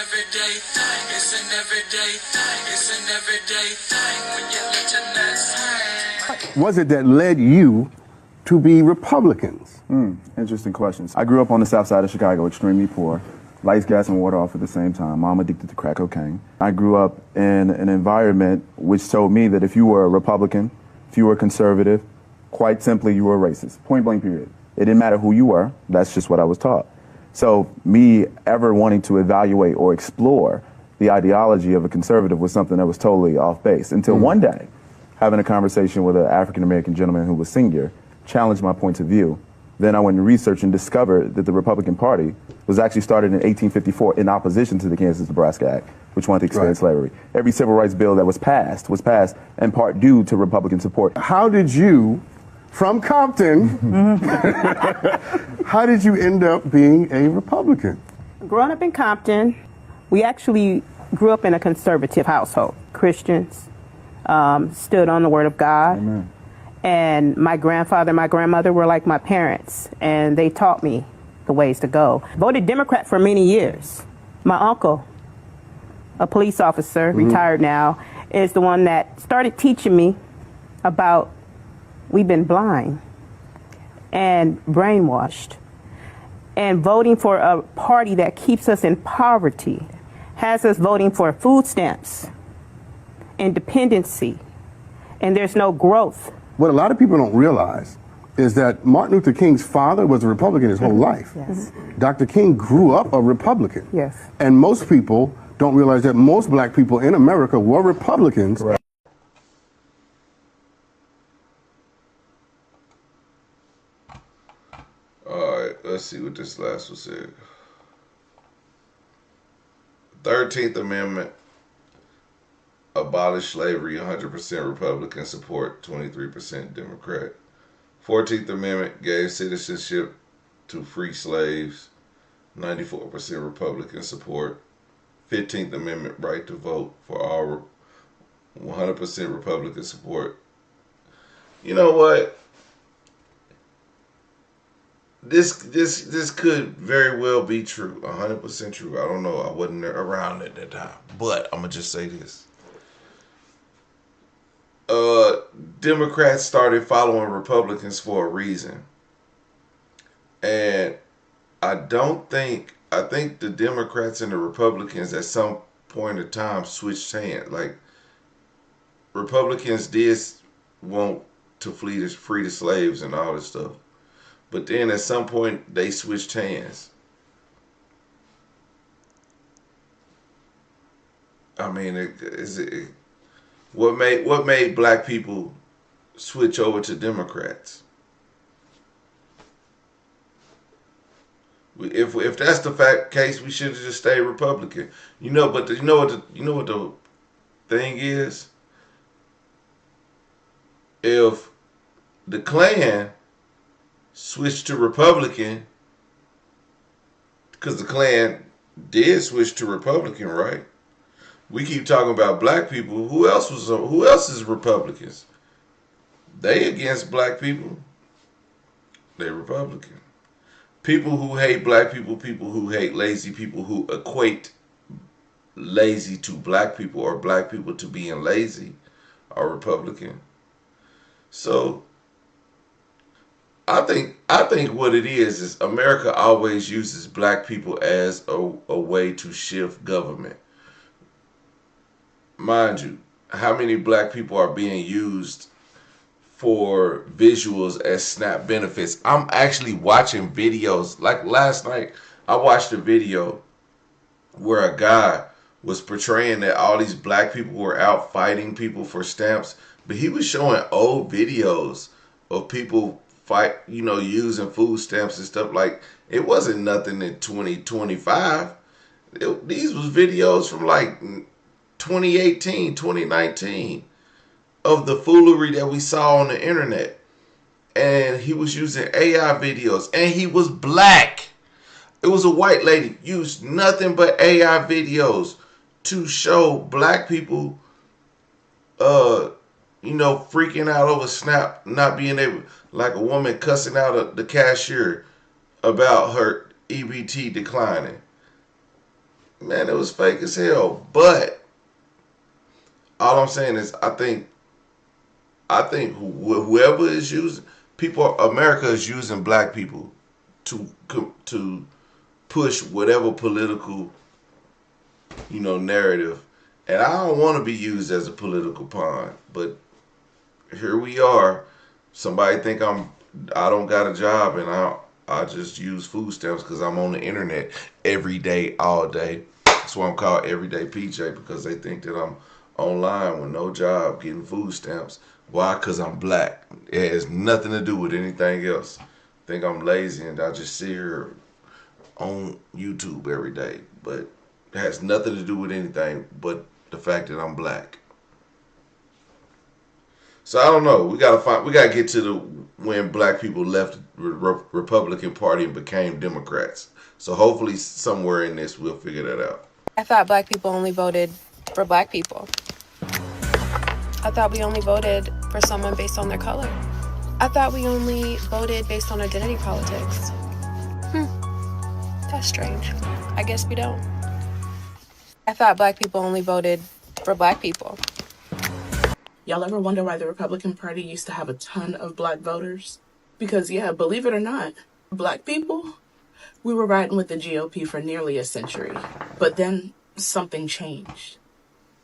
everyday thing. It's an everyday thing. It's an everyday thing when you let your nuts hang. Was it that led you to be Republicans? Interesting questions. I grew up on the south side of Chicago, extremely poor. Lights, gas, and water off at the same time. Mom addicted to crack cocaine. I grew up in an environment which told me that if you were a Republican, if you were a conservative, quite simply, you were a racist. Point blank, period. It didn't matter who you were. That's just what I was taught. So me ever wanting to evaluate or explore the ideology of a conservative was something that was totally off base until one day, having a conversation with an African-American gentleman who was senior, challenged my point of view. Then I went to research and discovered that the Republican Party was actually started in 1854 in opposition to the Kansas-Nebraska Act, which wanted to expand slavery. Every civil rights bill that was passed in part due to Republican support. How did you, from Compton, how did you end up being a Republican? Growing up in Compton, we actually grew up in a conservative household. Christians, stood on the Word of God. Amen. And my grandfather and my grandmother were like my parents, and they taught me the ways to go. Voted Democrat for many years. My uncle, a police officer, retired now, is the one that started teaching me about we've been blind and brainwashed. And voting for a party that keeps us in poverty, has us voting for food stamps, independency, and there's no growth. What a lot of people don't realize is that Martin Luther King's father was a Republican his whole life. Yes. Dr. King grew up a Republican. Yes. And most people don't realize that most black people in America were Republicans. Correct. All right, let's see what this last one said. 13th Amendment abolished slavery, 100% Republican support, 23% Democrat. 14th Amendment gave citizenship to free slaves, 94% Republican support. 15th Amendment right to vote for all, 100% Republican support. You know what? This could very well be true, 100% true. I don't know. I wasn't around at that time, but I'm gonna just say this. Democrats started following Republicans for a reason. And I think the Democrats and the Republicans at some point in time switched hands. Like, Republicans did want to free the slaves and all this stuff. But then at some point they switched hands. I mean, what made black people switch over to Democrats? If that's the case, we should have just stayed Republican. But you know what the thing is? If the Klan switched to Republican, because the Klan did switch to Republican, right? We keep talking about black people. Who else is Republicans? They against black people. They Republican. People who hate black people who hate lazy people, who equate lazy to black people or black people to being lazy, are Republican. So I think what it is America always uses black people as a way to shift government. Mind you, how many black people are being used for visuals as SNAP benefits? I'm actually watching videos. Like last night, I watched a video where a guy was portraying that all these black people were out fighting people for stamps, but he was showing old videos of people using food stamps and stuff. Like, it wasn't nothing in 2025. These was videos from like 2018, 2019 of the foolery that we saw on the internet. And he was using AI videos, and he was black. It was a white lady, used nothing but AI videos to show black people freaking out over SNAP not being able, like a woman cussing out the cashier about her EBT declining. man, it was fake as hell. But all I'm saying is, I think whoever is using people, America is using black people to push whatever political narrative, and I don't want to be used as a political pawn. But here we are. Somebody think I don't got a job, and I just use food stamps because I'm on the internet every day, all day. That's why I'm called Everyday PJ, because they think that I'm online with no job getting food stamps. Why? Because I'm black. It has nothing to do with anything else. Think I'm lazy and I just sit here on YouTube every day, but it has nothing to do with anything but the fact that I'm black. So I don't know. We gotta get to the when black people left the Republican Party and became Democrats. So hopefully somewhere in this we'll figure that out. I thought black people only voted for black people. I thought we only voted for someone based on their color. I thought we only voted based on identity politics. That's strange. I guess we don't. I thought black people only voted for black people. Y'all ever wonder why the Republican Party used to have a ton of black voters? Because, yeah, believe it or not, black people, we were riding with the GOP for nearly a century. But then something changed.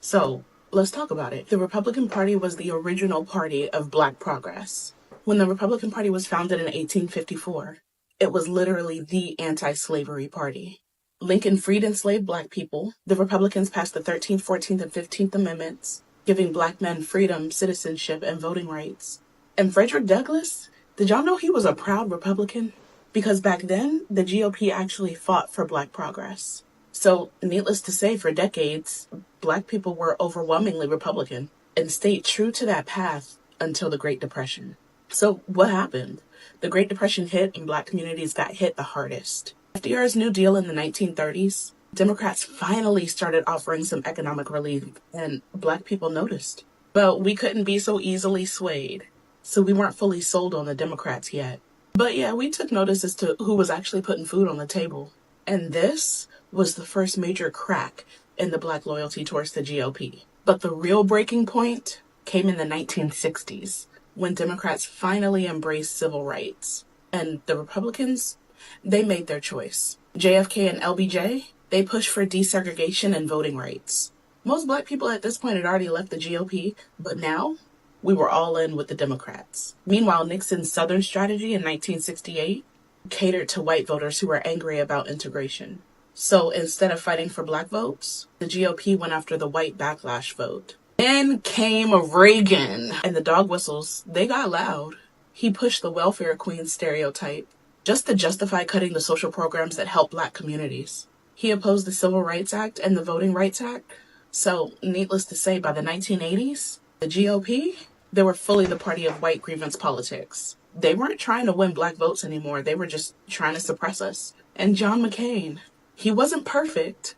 So, let's talk about it. The Republican Party was the original party of black progress. When the Republican Party was founded in 1854, it was literally the anti-slavery party. Lincoln freed enslaved black people. The Republicans passed the 13th, 14th, and 15th Amendments, giving black men freedom, citizenship, and voting rights. And Frederick Douglass, did y'all know he was a proud Republican? Because back then, the GOP actually fought for black progress. So, needless to say, for decades, black people were overwhelmingly Republican and stayed true to that path until the Great Depression. So, what happened? The Great Depression hit and black communities got hit the hardest. FDR's New Deal in the 1930s, Democrats finally started offering some economic relief, and black people noticed. But we couldn't be so easily swayed, so we weren't fully sold on the Democrats yet. But yeah, we took notice as to who was actually putting food on the table. And this was the first major crack in the black loyalty towards the GOP. But the real breaking point came in the 1960s, when Democrats finally embraced civil rights. And the Republicans, they made their choice. JFK and LBJ, they pushed for desegregation and voting rights. Most black people at this point had already left the GOP, but now we were all in with the Democrats. Meanwhile, Nixon's Southern strategy in 1968 catered to white voters who were angry about integration. So instead of fighting for black votes, the GOP went after the white backlash vote. Then came Reagan, and the dog whistles, they got loud. He pushed the welfare queen stereotype just to justify cutting the social programs that help black communities. He opposed the Civil Rights Act and the Voting Rights Act. So, needless to say, by the 1980s, the GOP, they were fully the party of white grievance politics. They weren't trying to win black votes anymore. They were just trying to suppress us. And John McCain, he wasn't perfect,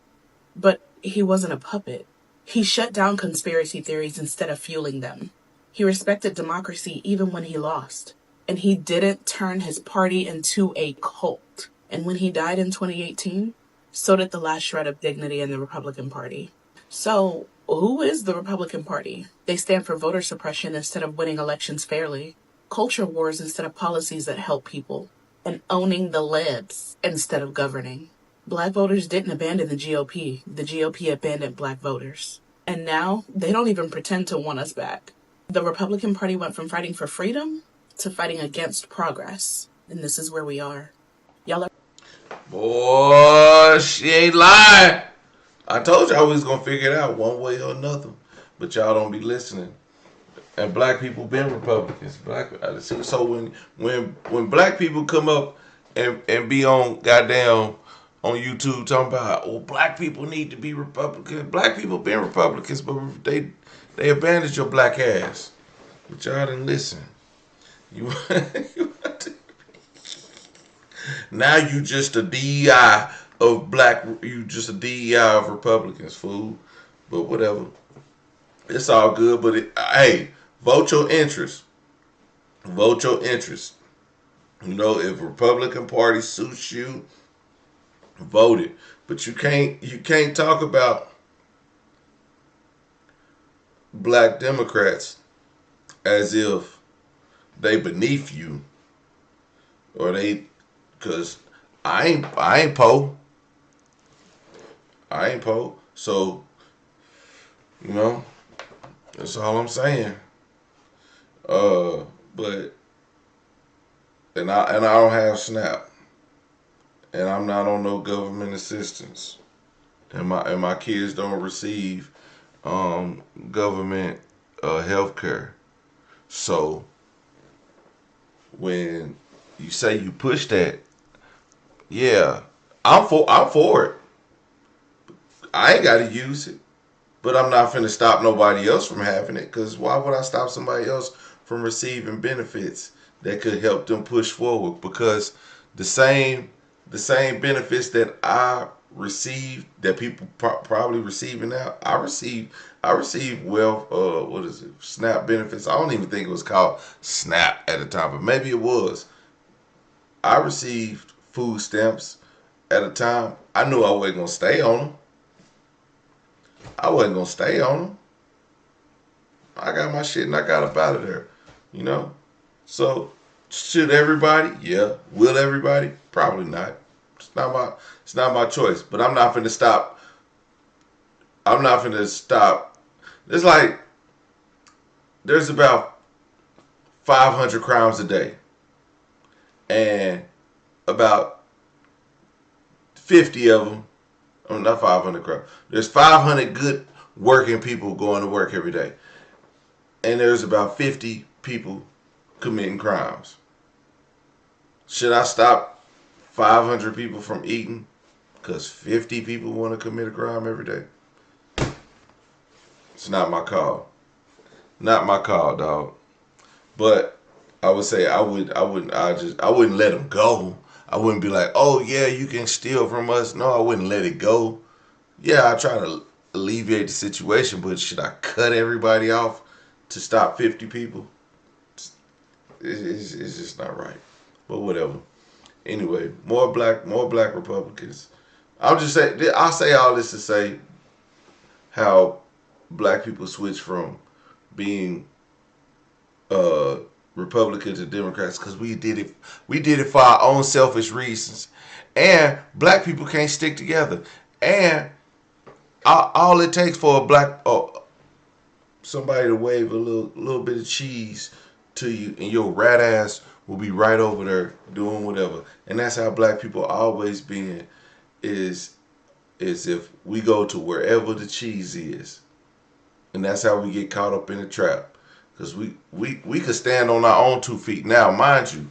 but he wasn't a puppet. He shut down conspiracy theories instead of fueling them. He respected democracy even when he lost. And he didn't turn his party into a cult. And when he died in 2018, so did the last shred of dignity in the Republican Party. So, who is the Republican Party? They stand for voter suppression instead of winning elections fairly, culture wars instead of policies that help people, and owning the libs instead of governing. Black voters didn't abandon the GOP. The GOP abandoned black voters. And now, they don't even pretend to want us back. The Republican Party went from fighting for freedom to fighting against progress. And this is where we are. Y'all are... Boy, she ain't lying. I told y'all we was gonna figure it out one way or another, but y'all don't be listening. And black people been Republicans. So when black people come up and be on goddamn on YouTube talking about, oh, black people need to be Republicans. Black people been Republicans, but they abandoned your black ass. But y'all didn't listen. Now you just a DEI of black. You just a DEI of Republicans, fool. But whatever. It's all good. But hey, vote your interest. Vote your interest. You know, if Republican Party suits you, voted. But you can't talk about black Democrats as if they beneath you, or they, because I ain't po. I ain't po. So, you know, that's all I'm saying. But and I don't have SNAP, and I'm not on no government assistance, and my kids don't receive government health care. So when you say you push that, yeah, I'm for it. I ain't got to use it, but I'm not finna stop nobody else from having it. Cause why would I stop somebody else from receiving benefits that could help them push forward? Because the same benefits that I receive, that people probably receiving now, I receive wealth. What is it? SNAP benefits. I don't even think it was called SNAP at the time, but maybe it was. I received food stamps at a time. I knew I wasn't gonna stay on them. I wasn't gonna stay on them. I got my shit and I got up out of there. You know? So should everybody? Yeah. Will everybody? Probably not. It's not my choice. But I'm not finna stop. I'm not finna stop. It's like there's about 500 crimes a day. And about 50 of them, not 500 crimes. There's 500 good working people going to work every day. And there's about 50 people committing crimes. Should I stop 500 people from eating because 50 people want to commit a crime every day? It's not my call. Not my call, dog. But I would say I wouldn't let them go. I wouldn't be like, oh yeah, you can steal from us. No, I wouldn't let it go. Yeah, I try to alleviate the situation, but should I cut everybody off to stop 50 people? It's just not right. But whatever. Anyway, more black Republicans. I'll say all this to say how black people switch from being Republicans to Democrats, because we did it for our own selfish reasons. And black people can't stick together. And all it takes for somebody to wave a little bit of cheese to you, and your rat ass will be right over there doing whatever. And that's how black people always been, is if we go to wherever the cheese is. And that's how we get caught up in the trap. Because we could stand on our own 2 feet. Now, mind you,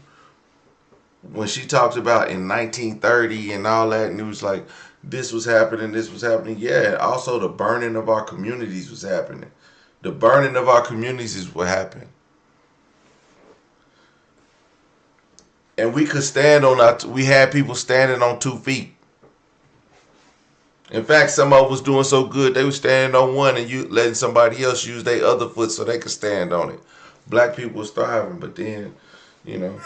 when she talked about in 1930 and all that, and it was like, this was happening, yeah, also the burning of our communities was happening. The burning of our communities is what happened. And we could stand on we had people standing on 2 feet. In fact, some of us was doing so good, they were standing on one and you letting somebody else use their other foot so they could stand on it. Black people was thriving, but then, you know.